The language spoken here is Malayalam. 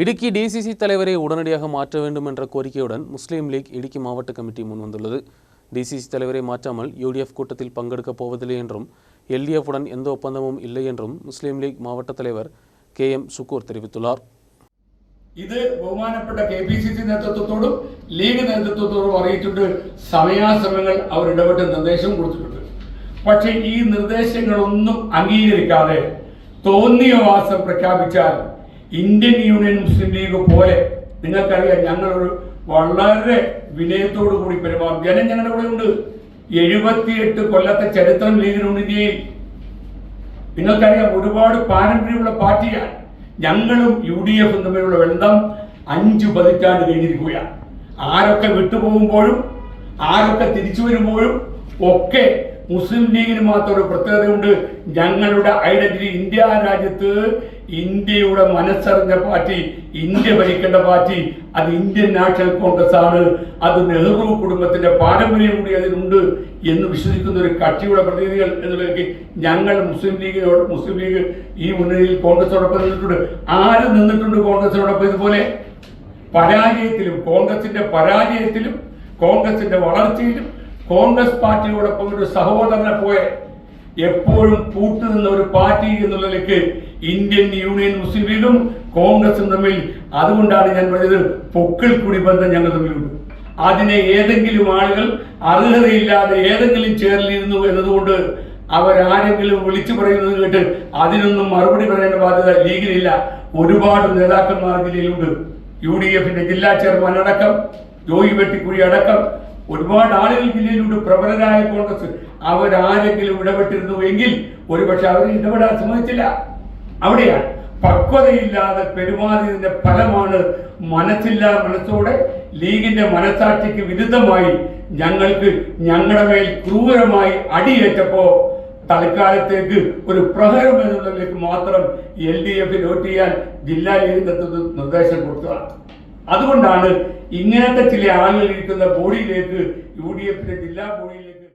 இடுக்கி டிசிசி தலைவரை உடனடியாக மாற்ற வேண்டும் என்ற கோரிக்கையுடன் முஸ்லீம் லீக் இடுக்கி மாவட்ட கமிட்டி முன்வந்துள்ளது. டிசிசி தலைவரை மாற்றாமல் யூடிஎஃப் கூட்டத்தில் பங்கெடுக்கப் போவதில்லை என்றும் எல்டிஎஃப் உடன் எந்த ஒப்பந்தமும் இல்லை என்றும் முஸ்லீம் லீக் மாவட்ட தலைவர் KM சுக்கூர் தெரிவித்துள்ளார். ഇത് ബഹുമാനപ്പെട്ട KPCC നേതൃത്വത്തോടും ലീഗ് നേതൃത്വത്തോടും അറിയിച്ചിട്ട് സമയാസമയങ്ങൾ അവർ ഇടപെട്ട് നിർദ്ദേശം കൊടുത്തിട്ടുണ്ട്. പക്ഷേ ഈ നിർദ്ദേശങ്ങളൊന്നും അംഗീകരിക്കാതെ തോന്നിയ വാസം പ്രഖ്യാപിച്ചാൽ ഇന്ത്യൻ യൂണിയൻ മുസ്ലിം ലീഗ് പോലെ നിങ്ങൾക്കറിയാം, ഞങ്ങളൊരു വളരെ വിനയത്തോടു കൂടി പെരുമാറും. ജനം ഞങ്ങളുടെ കൂടെ ഉണ്ട്. 78 കൊല്ലത്തെ ചരിത്രം ലീഗിനുണ്ട് ഇന്ത്യയിൽ. നിങ്ങൾക്കറിയാം, ഒരുപാട് പാരമ്പര്യമുള്ള പാർട്ടിയാണ്. ഞങ്ങളും UDF തമ്മിലുള്ള ബന്ധം 5 പതിറ്റാണ്ട് കഴിഞ്ഞിരിക്കുകയാണ്. ആരൊക്കെ വിട്ടുപോകുമ്പോഴും ആരൊക്കെ തിരിച്ചു വരുമ്പോഴും ഒക്കെ മുസ്ലിം ലീഗിന് മാത്രം ഒരു പ്രത്യേകതയുണ്ട്. ഞങ്ങളുടെ ഐഡന്റിറ്റി, ഇന്ത്യ രാജ്യത്ത് ഇന്ത്യയുടെ മനസ്സറിഞ്ഞ പാർട്ടി, ഇന്ത്യ ഭരിക്കേണ്ട പാർട്ടി അത് ഇന്ത്യൻ നാഷണൽ കോൺഗ്രസ് ആണ്. അത് നെഹ്റു കുടുംബത്തിന്റെ പാരമ്പര്യം കൂടി അതിനുണ്ട് എന്ന് വിശ്വസിക്കുന്ന ഒരു കക്ഷിയുടെ പ്രതിനിധികൾ എന്നുള്ളതിലേക്ക് ഞങ്ങൾ മുസ്ലിം ലീഗ് ഈ മുന്നണിയിൽ കോൺഗ്രസോടൊപ്പം നിന്നിട്ടുണ്ട്. ആര് നിന്നിട്ടുണ്ട് കോൺഗ്രസിനോടൊപ്പം? ഇതുപോലെ പരാജയത്തിലും കോൺഗ്രസിന്റെ വളർച്ചയിലും കോൺഗ്രസ് പാർട്ടിയോടൊപ്പം ഒരു സഹോദരനെ പോലെ എപ്പോഴും കൂട്ടുനിന്ന ഒരു പാർട്ടി എന്നുള്ളതിലേക്ക് ഇന്ത്യൻ യൂണിയൻ മുസ്ലിം ലീഗും കോൺഗ്രസും തമ്മിൽ, അതുകൊണ്ടാണ് ഞാൻ പറഞ്ഞത്, പൊക്കിൾ കുടി ബന്ധം ഞങ്ങൾ തമ്മിലുണ്ട്. അതിനെ ഏതെങ്കിലും ആളുകൾ അർഹതയില്ലാതെ ഏതെങ്കിലും ചേർന്നിരുന്നു എന്നതുകൊണ്ട് അവരാരെങ്കിലും വിളിച്ചു പറയുന്നത് കേട്ട് അതിനൊന്നും മറുപടി പറയേണ്ട ബാധ്യത ലീഗിലില്ല. ഒരുപാട് നേതാക്കന്മാർ ജില്ലയിലുണ്ട്. UDFന്റെ ജില്ലാ ചെയർമാൻ അടക്കം, ജോയി വെട്ടിക്കുഴി അടക്കം ഒരുപാട് ആളുകൾ ജില്ലയിലുണ്ട്. പ്രബലരായ കോൺഗ്രസ് അവരാരെങ്കിലും ഇടപെട്ടിരുന്നു എങ്കിൽ ഒരുപക്ഷെ അവർ ഇടപെടാൻ സമ്മതിച്ചില്ല. അവിടെയാണ് പക്വതയില്ലാതെ പെരുമാറിയതിന്റെ ഫലമാണ് മനസ്സോടെ ലീഗിന്റെ മനസാക്ഷിക്ക് വിരുദ്ധമായി ഞങ്ങളുടെ മേൽ ക്രൂരമായി അടിയേറ്റപ്പോ തൽക്കാലത്തേക്ക് ഒരു പ്രഹരം എന്നുള്ളതിലേക്ക് മാത്രം LDF വോട്ട് ചെയ്യാൻ ജില്ലാ ലീഗ് നിർദ്ദേശം കൊടുത്തതാണ്. അതുകൊണ്ടാണ് ഇങ്ങനത്തെ ചില ആളുകൾ ഇരിക്കുന്ന ബോഡിയിലേക്ക്, UDFന്റെ ജില്ലാ ബോഡിയിലേക്ക്